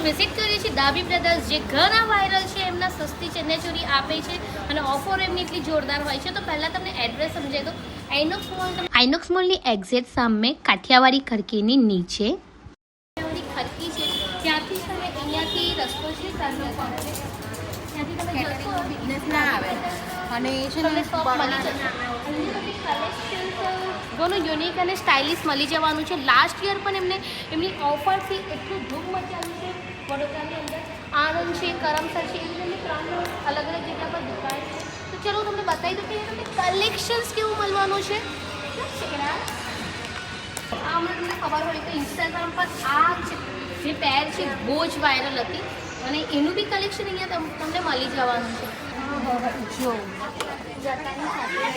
Visit કરીએ છીએ ડાબી બ્રધર્સ, જે ઘણા વાયરલ છે. એમના સસ્તી ચણિયાચોળી આપે છે અને ઓફર એમની એટલી જોરદાર હોય છે. તો પહેલાં તમને એડ્રેસ સમજાવી દો. આઇનોક્સ મોલની એક્ઝેક્ટ સામે કાઠિયાવાડી ખડકીની નીચે ખડકી છે. ત્યાંથી તમે અહીંયાથી રસ્તો છે, ત્યાંથી તમે જશો બિઝનેસ ના આવે અને તમને શોપ મળી જશે. ઘણું યુનિક અને સ્ટાઇલિશ મળી જવાનું છે. લાસ્ટ યર પણ એમની ઓફરથી એટલું ધૂમ મચાવ્યું છે. વડોદરાની અંદર આણંદ છે, કરમસર છે, એવી રીતે 3 અલગ અલગ જગ્યા પર દુકાન છે. તો ચલો તમને બતાવી દઉં કે તમને કલેક્શન્સ કેવું મળવાનું છે. આ તમને ખબર હોય તો ઇન્સ્ટાગ્રામ પર આ જે પેર છે બહુ જ વાયરલ હતી અને એનું બી કલેક્શન અહીંયા તમને મળી જવાનું છે.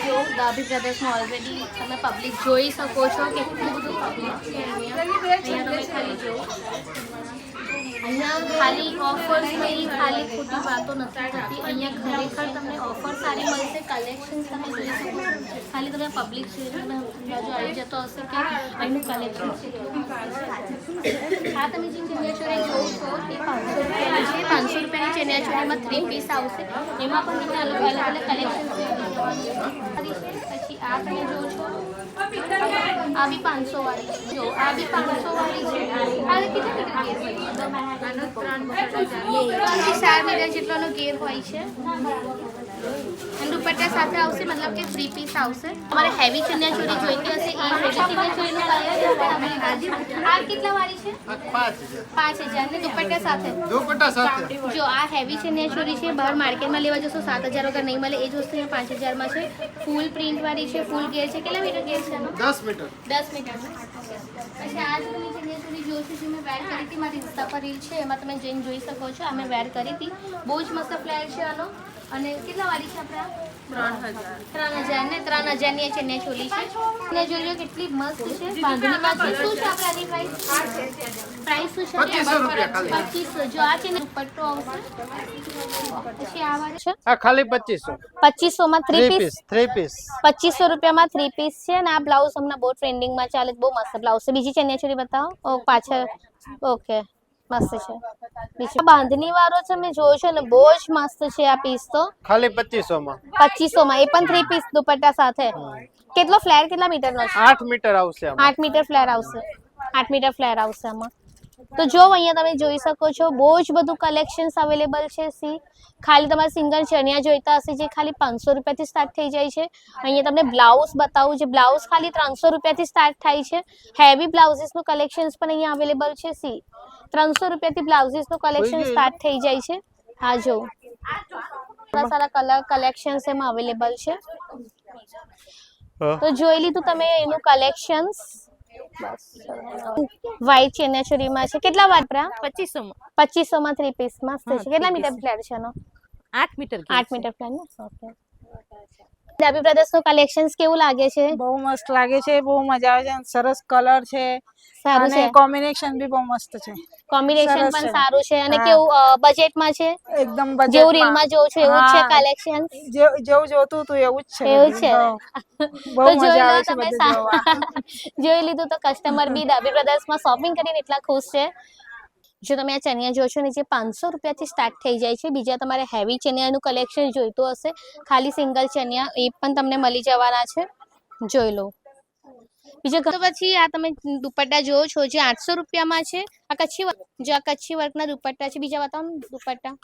જો ડાબી બ્રધર્સમાં ઓલરેડી તમે પબ્લિક જોઈ શકો છો કેટલું બધું પબ્લિક છે. અહીંયા તમે ખાલી જુઓ, અહીંયા ખાલી ઓફર્સ નહીં, ખાલી ખોટી વાતો નથી થતી. અહીંયા ખરેખર તમને ઓફર સારી મળશે. કલેક્શન તમે જોઈ શકો છો. ખાલી તમે પબ્લિક છે તમે બાજુ આવી જતો હશે કે અહીંનું કલેક્શન છે. આ તમે જે ચણિયાચોળી જોવો છો એ 500 રૂપિયાની છે. 500 રૂપિયાની ચણિયાચોળીમાં 3 પીસ આવશે. એમાં પણ તમને અલગ અલગ કલેક્શન છે. પછી આ તમે જોવો છો, આ બી 500 વાળી છે. જો આ બી 500 વાળી છે. આ કેટલા મીટર ગેર હોય? 4 મીટર જેટલાનો ગેર હોય છે. અને દુપટ્ટા સાથે આવશે, મતલબ કે 3 પીસ આવશે. તમારે હેવી ચણિયાચોળી જોઈતી હશે એ હેવી ચણિયાચોળીનો કલર આ કેટલા વાળી છે? 5000 ને દુપટ્ટા સાથે. જો આ હેવી ચણિયાચોળી છે, બહાર માર્કેટમાં લેવા જશો 7000 વગર નહીં મળે. એ જ વસ્તુ અહીંયા 5000માં છે. ફૂલ પ્રિન્ટ વાળી છે, ફૂલ ગેર છે. કેટલા મીટર ગેર છે? 10 મીટર. 10 મીટર. પછી આ તમે ચણિયાચોળી જોશો જે મેં વેર કરી હતી, મારી ઇન્સ્ટા પર રીલ છે, એમાં તમે જઈને જોઈ શકો છો. આ મેં વેર કરી હતી. બહુ જ મસ્ત ફ્લેર છે આનો. અને કેટલા વાળી છે આપણે? 3000 ને 3000 ની ચણિયાચોળી છે. ચણિયાચોળીઓ કેટલી મસ્ત છે. બાંધણીમાં છે. શું છે આપણે આની પ્રાઇસ શું છે? 2500 રૂપિયા ખાલી. 2500. જો આ છે ને દુપટ્ટો આવશે. પછી આ વાળી છે આ ખાલી 2500. 2500 માં 3 પીસ. 3 પીસ 2500 રૂપિયામાં 3 પીસ છે. અને આ બ્લાઉઝ હમણાં બહુ ટ્રેન્ડિંગમાં ચાલે છે. બહુ મસ્ત બ્લાઉઝ છે. બીજી ચણિયાચોળી બતાવો. ઓ પાછળ ઓકે મસ્ત છે. બીજું બાંધણી વાળો છે, મેં જોયો છે ને, બહુ જ મસ્ત છે આ પીસ. તો ખાલી 2500 માં. 2500 માં એ પણ 3 પીસ દુપટ્ટા સાથે. કેટલો ફ્લેર કેટલા મીટરનો છે? 8 મીટર આવશે આમાં. 8 મીટર ફ્લેર આવશે. 8 મીટર ફ્લેર આવશે આમાં. તો જો અહીંયા તમે જોઈ શકો છો બહુ જ બધું કલેક્શન્સ અવેલેબલ છે. સી ખાલી તમારે સિંગલ ચણિયા જોઈતા હશે જે ખાલી 500 રૂપિયાથી સ્ટાર્ટ થઈ જાય છે. અહીંયા તમને બ્લાઉઝ બતાવું છે. બ્લાઉઝ ખાલી 300 રૂપિયાથી સ્ટાર્ટ થાય છે. હેવી બ્લાઉઝીસનું કલેક્શન્સ પણ અહીંયા અવેલેબલ છે. સી 300 રૂપિયાથી બ્લાઉઝીસનું કલેક્શન સ્ટાર્ટ થઈ જાય છે. હા જો સારા કલર કલેક્શન્સ એમાં અવેલેબલ છે. તો જોઈ લીધું તમે એનું કલેક્શન્સ. વ્હાઈટ ચણિયાચોળીમાં છે. કેટલા વાપરા? 2500 માં. 2500 માં 3 પીસ મસ્ત છે. કેટલા મીટર ફ્લેર છે એનો? 8 મીટર. 8 મીટર ફ્લેર ને. ઓકે. ડાબી બ્રધર્સનું કલેક્શન્સ કેવું લાગે છે? બહુ મસ્ત લાગે છે. બહુ મજા આવે છે. સરસ કલર છે. સારું છે. કોમ્બિનેશન બી બહુ મસ્ત છે. કોમ્બિનેશન સરસ પણ છે. સારું છે. અને હા. કેવું બજેટમાં છે? એકદમ બજેટ જેવું રીલમાં જોઉં છું એવું જ છે હા. કલેક્શન. જેવું જોતું હતું એવું જ છે. એવું છે. હા. બહુ તો જોઈ મજા લો આવે છે તમે. બધું જોવા. જોઈ લીધું તો કસ્ટમર બી ડાબી બ્રધર્સમાં શોપિંગ કરીને એટલા ખુશ છે. જો તમે આ ચણિયા જોશો ને જે 500 રૂપિયાથી સ્ટાર્ટ થઈ જાય છે. બીજા તમારે હેવી ચણિયાનું કલેક્શન જોઈતું હશે, ખાલી સિંગલ ચણિયા એ પણ તમને મળી જવાના છે. જોઈ લો. બીજા તો પછી આ તમે દુપટ્ટા જોવો છો જે 800 રૂપિયામાં છે. આ કચ્છી વર્ક, જો આ કચ્છી વર્કના દુપટ્ટા છે. બીજા બતાવો ને દુપટ્ટા.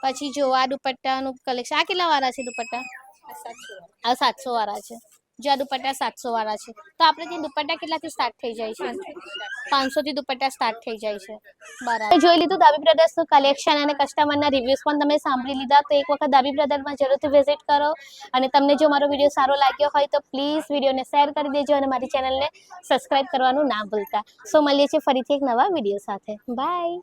પછી જો આ દુપટ્ટાનું કલેક્શન. આ કેટલા વાળા છે દુપટ્ટા? આ 700 વાળા છે. જો આ દુપટ્ટા 700 વાળા છે. તો આપણે ત્યાં દુપટ્ટા કેટલાથી સ્ટાર્ટ થઈ જાય છે? 500 થી દુપટ્ટા સ્ટાર્ટ થઈ જાય છે. બરાબર. જોઈ લીધું ડાબી બ્રધર્સનું કલેક્શન અને કસ્ટમરના રિવ્યુઝ પણ તમે સાંભળી લીધા. તો એક વખત ડાબી બ્રધરમાં જરૂરથી વિઝિટ કરો. અને તમને જો મારો વિડીયો સારો લાગ્યો હોય તો પ્લીઝ વિડીયોને શેર કરી દેજો અને મારી ચેનલને સબસ્ક્રાઇબ કરવાનું ના ભૂલતા. સો મળીએ છીએ ફરીથી એક નવા વિડીયો સાથે. બાય.